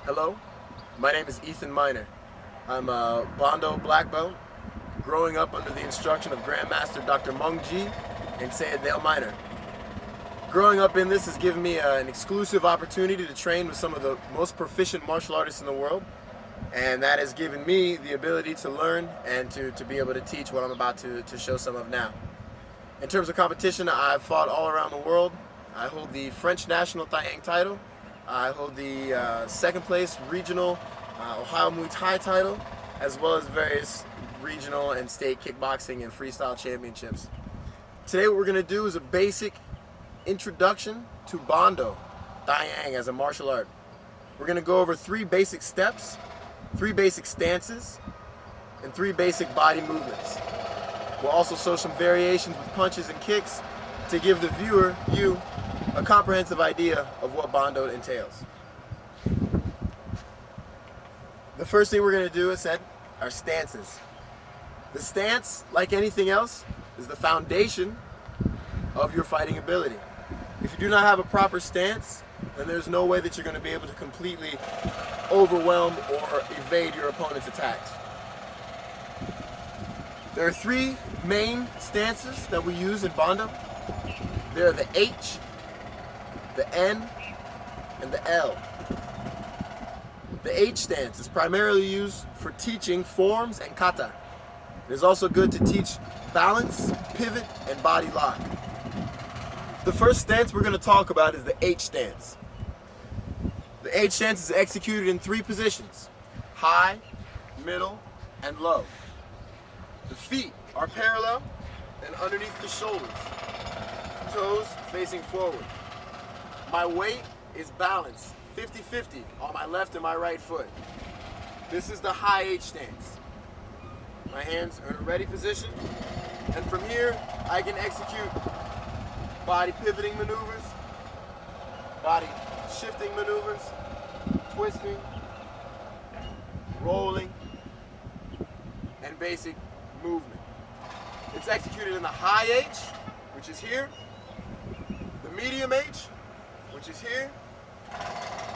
Hello, my name is Ethan Miner. I'm a Bando black belt, growing up under the instruction of Grandmaster Dr. Mung Ji and Sayaji Miner. Growing up in this has given me an exclusive opportunity to train with some of the most proficient martial artists in the world, and that has given me the ability to learn and to be able to teach what I'm about to show some of now. In terms of competition, I've fought all around the world. I hold the French national Thai title. I hold the second place regional Ohio Muay Thai title, as well as various regional and state kickboxing and freestyle championships. Today what we're going to do is a basic introduction to Bando, as a martial art. We're going to go over 3 basic steps, 3 basic stances, and 3 basic body movements. We'll also show some variations with punches and kicks to give the viewer, you, a comprehensive idea of what Bando entails. The first thing we're going to do is set our stances. The stance, like anything else, is the foundation of your fighting ability. If you do not have a proper stance, then there's no way that you're going to be able to completely overwhelm or evade your opponent's attacks. There are 3 main stances that we use in Bando. They're the H, the N, and the L. The H stance is primarily used for teaching forms and kata. It is also good to teach balance, pivot, and body lock. The first stance we're going to talk about is the H stance. The H stance is executed in 3 positions: high, middle, and low. The feet are parallel and underneath the shoulders, toes facing forward. My weight is balanced 50-50 on my left and my right foot. This is the high H stance. My hands are in a ready position, and from here I can execute body pivoting maneuvers, body shifting maneuvers, twisting, rolling, and basic movement. It's executed in the high H, which is here, the medium H, which is here,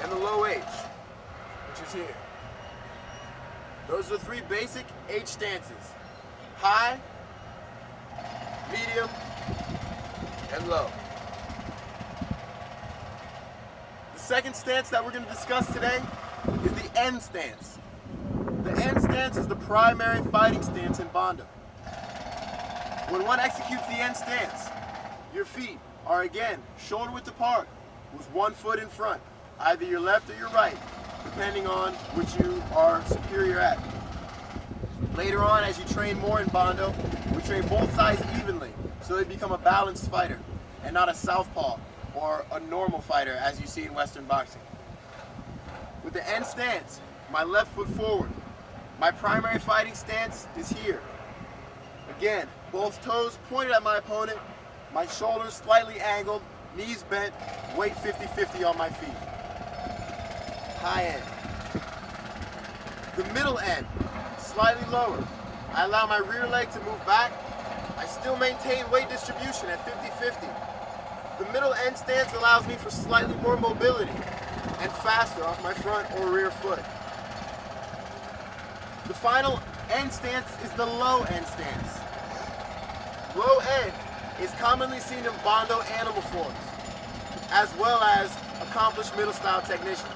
and the low H, which is here. Those are the 3 basic H stances: high, medium, and low. The second stance that we're going to discuss today is the N stance. The N stance is the primary fighting stance in Bando. When one executes the N stance, your feet are again shoulder width apart with 1 foot in front, either your left or your right, depending on which you are superior at. Later on, as you train more in Bando, we train both sides evenly so they become a balanced fighter and not a southpaw or a normal fighter as you see in Western boxing. With the N stance, my left foot forward. My primary fighting stance is here. Again, both toes pointed at my opponent, my shoulders slightly angled, knees bent, weight 50-50 on my feet. High end. The middle end, slightly lower. I allow my rear leg to move back. I still maintain weight distribution at 50-50. The middle end stance allows me for slightly more mobility and faster off my front or rear foot. The final end stance is the low end stance. Low end is commonly seen in Bando animal forms, as well as accomplished middle style technicians.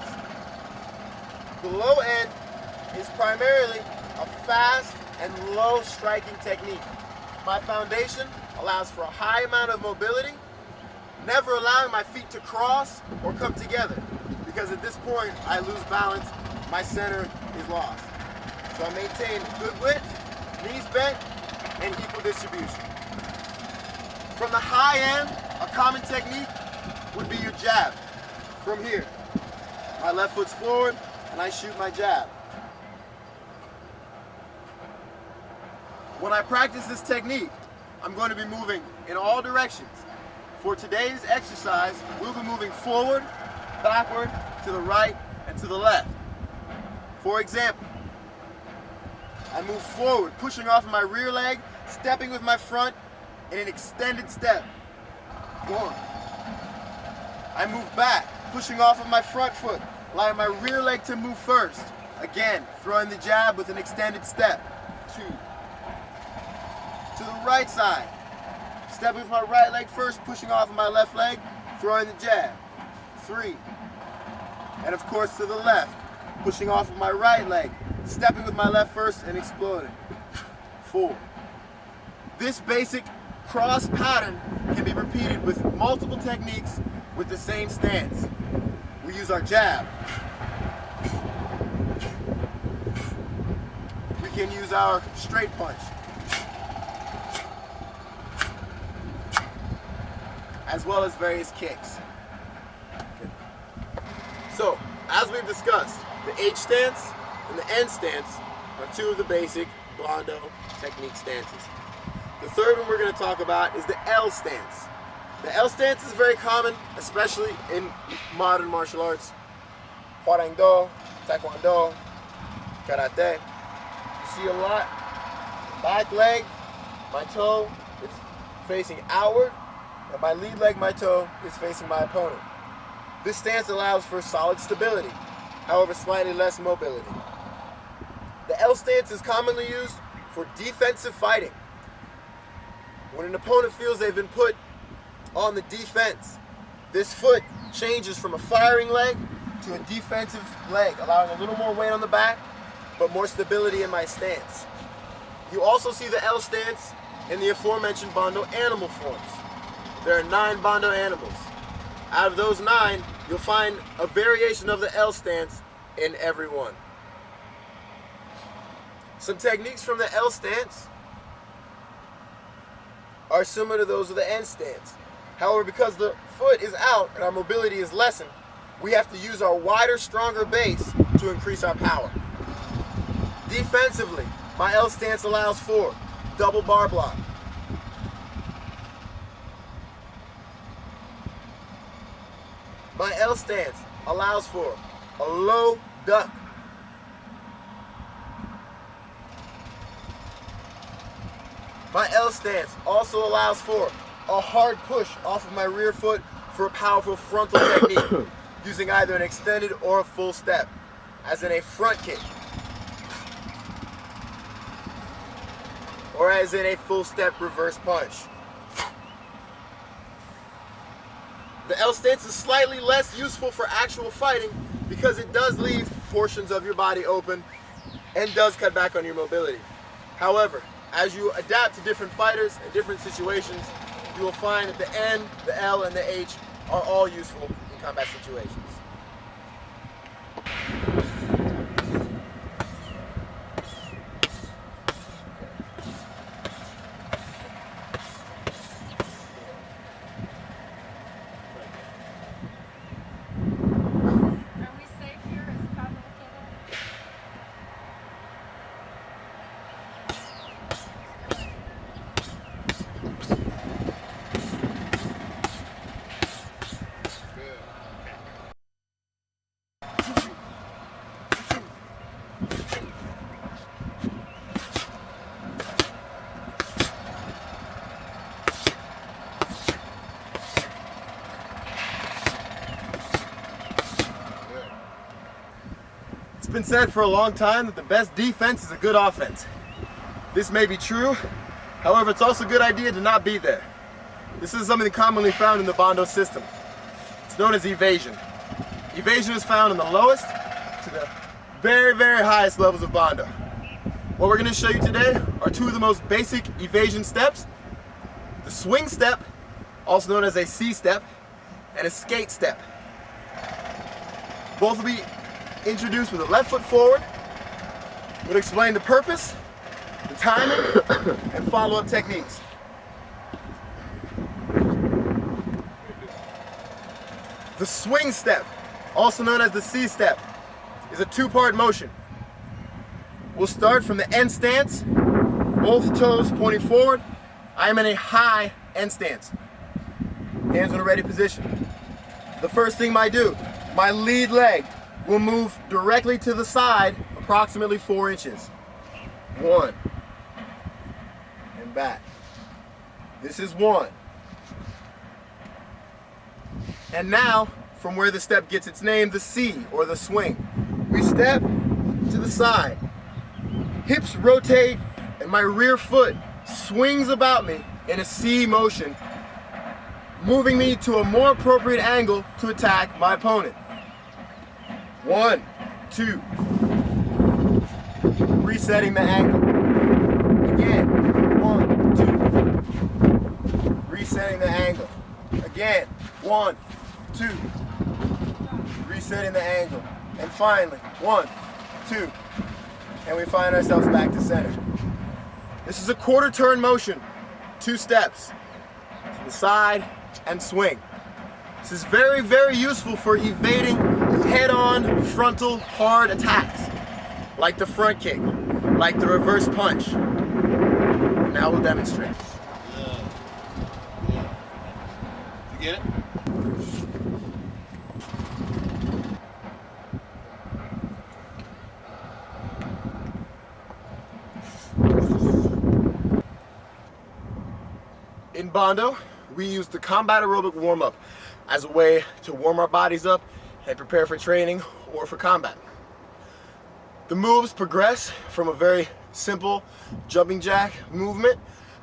The low end is primarily a fast and low striking technique. My foundation allows for a high amount of mobility, never allowing my feet to cross or come together, because at this point I lose balance, my center is lost. So I maintain good width, knees bent, and equal distribution. From the high end, a common technique would be your jab. From here, my left foot's forward, and I shoot my jab. When I practice this technique, I'm going to be moving in all directions. For today's exercise, we'll be moving forward, backward, to the right, and to the left. For example, I move forward, pushing off of my rear leg, stepping with my front in an extended step. 1. I move back, pushing off of my front foot allowing my rear leg to move first. Again, throwing the jab with an extended step. 2. To the right side. Stepping with my right leg first, pushing off of my left leg, throwing the jab. 3. And of course to the left, pushing off of my right leg, stepping with my left first and exploding. 4. This basic cross pattern can be repeated with multiple techniques with the same stance. We use our jab. We can use our straight punch. As well as various kicks. So, as we've discussed, the H stance and the N stance are two of the basic Bando technique stances. The third one we're going to talk about is the L stance. The L stance is very common, especially in modern martial arts. Hwarang-do, Taekwondo, Karate. You see a lot. Back leg, my toe is facing outward, and my lead leg, my toe, is facing my opponent. This stance allows for solid stability, however slightly less mobility. The L stance is commonly used for defensive fighting. When an opponent feels they've been put on the defense, this foot changes from a firing leg to a defensive leg, allowing a little more weight on the back, but more stability in my stance. You also see the L stance in the aforementioned Bando animal forms. There are 9 Bando animals. Out of those 9, you'll find a variation of the L stance in every one. Some techniques from the L stance are similar to those of the N stance. However, because the foot is out and our mobility is lessened, we have to use our wider, stronger base to increase our power. Defensively, my L stance allows for double bar block, my L stance allows for a low duck, my L stance also allows for a hard push off of my rear foot for a powerful frontal technique, using either an extended or a full step, as in a front kick, or as in a full step reverse punch. The L stance is slightly less useful for actual fighting because it does leave portions of your body open and does cut back on your mobility. However, as you adapt to different fighters and different situations, you will find that the N, the L, and the H are all useful in combat situations. It's been said for a long time that the best defense is a good offense. This may be true, however, it's also a good idea to not be there. This is something commonly found in the Bando system. It's known as evasion. Evasion is found in the lowest to the very, very highest levels of Bando. What we're going to show you today are two of the most basic evasion steps: the swing step, also known as a C step, and a skate step. Both will be introduced with the left foot forward. We'll explain the purpose, the timing, and follow-up techniques. The swing step, also known as the C step, is a two-part motion. We'll start from the N stance, both toes pointing forward. I am in a high N stance. Hands in a ready position. The first thing I do, my lead leg will move directly to the side approximately 4 inches. 1. And back. This is 1. And now, from where the step gets its name, the C, or the swing. We step to the side, hips rotate, and my rear foot swings about me in a C motion, moving me to a more appropriate angle to attack my opponent. 1, 2. Resetting the angle. Again. 1, 2. Resetting the angle. Again. 1, 2. Resetting the angle. And finally, 1, 2. And we find ourselves back to center. This is a quarter turn motion. 2 steps. To the side and swing. This is very, very useful for evading head-on frontal hard attacks, like the front kick, like the reverse punch. Now we'll demonstrate. Yeah. You get it? In Bando, we use the combat aerobic warm-up as a way to warm our bodies up and prepare for training or for combat. The moves progress from a very simple jumping jack movement.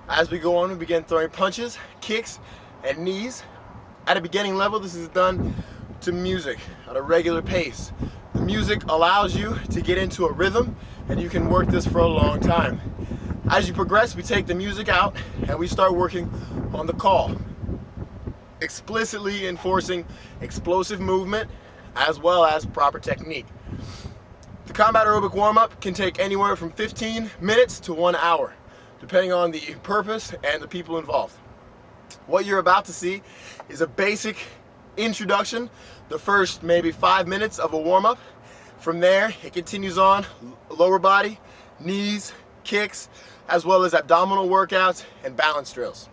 As we go on, we begin throwing punches, kicks, and knees. At a beginning level, this is done to music at a regular pace. The music allows you to get into a rhythm, and you can work this for a long time. As you progress, we take the music out and we start working on the call, explicitly enforcing explosive movement as well as proper technique. The combat aerobic warm-up can take anywhere from 15 minutes to 1 hour, depending on the purpose and the people involved. What you're about to see is a basic introduction, the first maybe 5 minutes of a warm-up. From there, it continues on lower body, knees, kicks, as well as abdominal workouts and balance drills.